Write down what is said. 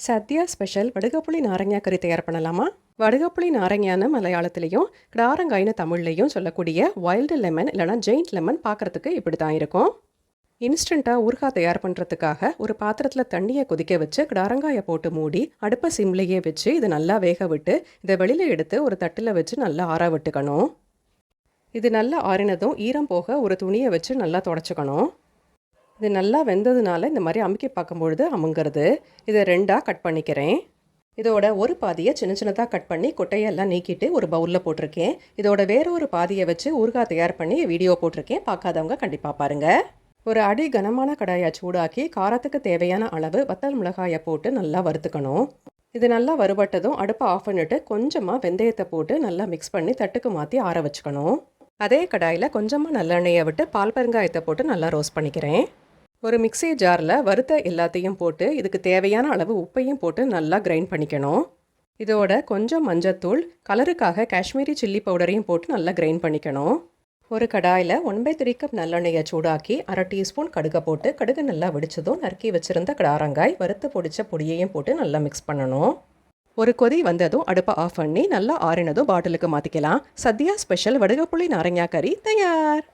Sathya special வடுகப்புளி நாரங்கா கறி தயார் பண்ணலாமா? வடுகப்புளி நாரங்கான்னு மலையாளத்துலேயும் கிடாரங்காய்னு தமிழ்லையும் சொல்லக்கூடிய வைல்டு லெமன் இல்லைனா ஜெயிண்ட் லெமன் பார்க்குறதுக்கு இப்படி தான் இருக்கும். இன்ஸ்டண்ட்டாக ஊறுகாய் தயார் பண்ணுறதுக்காக ஒரு பாத்திரத்தில் தண்ணியை கொதிக்க வச்சு கிடாரங்காயை போட்டு மூடி அடுப்பை சிம்லேயே வச்சு இது நல்லா வேக விட்டு இதை வெளியில் எடுத்து ஒரு தட்டில் வச்சு நல்லா ஆற விட்டுக்கணும். இது நல்லா ஆறினதும் ஈரம் போக ஒரு துணியை வச்சு நல்லா தொடச்சிக்கணும். இது நல்லா வெந்ததுனால இந்த மாதிரி அமுக்கி பார்க்கும்பொழுது அமுங்கிறது. இதை ரெண்டாக கட் பண்ணிக்கிறேன். இதோட ஒரு பாதியை சின்ன சின்னதாக கட் பண்ணி கொட்டையெல்லாம் நீக்கிட்டு ஒரு பவுலில் போட்டிருக்கேன். இதோட வேறொரு பாதியை வச்சு ஊறுகாய் தயார் பண்ணி வீடியோ போட்டிருக்கேன். பார்க்காதவங்க கண்டிப்பாக பாருங்கள். ஒரு அடி கனமான கடாயை சூடாக்கி காரத்துக்கு தேவையான அளவு வத்தல் மிளகாயை போட்டு நல்லா வறுத்துக்கணும். இது நல்லா வறுபட்டதும் அடுப்பை ஆஃப் பண்ணிவிட்டு கொஞ்சமாக வெந்தயத்தை போட்டு நல்லா மிக்ஸ் பண்ணி தட்டுக்கு மாற்றி ஆற வச்சுக்கணும். அதே கடாயில் கொஞ்சமாக நல்லெண்ணெயை விட்டு பால் பெருங்காயத்தை போட்டு நல்லா ரோஸ்ட் பண்ணிக்கிறேன். ஒரு மிக்ஸி ஜாரில் வறுத்த எல்லாத்தையும் போட்டு இதுக்கு தேவையான அளவு உப்பையும் போட்டு நல்லா கிரைண்ட் பண்ணிக்கணும். இதோட கொஞ்சம் மஞ்சத்தூள், கலருக்காக காஷ்மீரி சில்லி பவுடரையும் போட்டு நல்லா கிரைண்ட் பண்ணிக்கணும். ஒரு கடாயில் 1/3 கப் நல்லெண்ணெயை சூடாக்கி 1/2 டீஸ்பூன் கடுகை போட்டு கடுகு நல்லா வெடிச்சதும் நறுக்கி வச்சுருந்த கிடாரங்காய் வறுத்து பொடிச்ச பொடியையும் போட்டு நல்லா மிக்ஸ் பண்ணணும். ஒரு கொதி வந்ததும் அடுப்பை ஆஃப் பண்ணி நல்லா ஆறினதும் பாட்டிலுக்கு மாற்றிக்கலாம். சத்யா ஸ்பெஷல் வடுகப்புளி நாரங்கா கறி தயார்.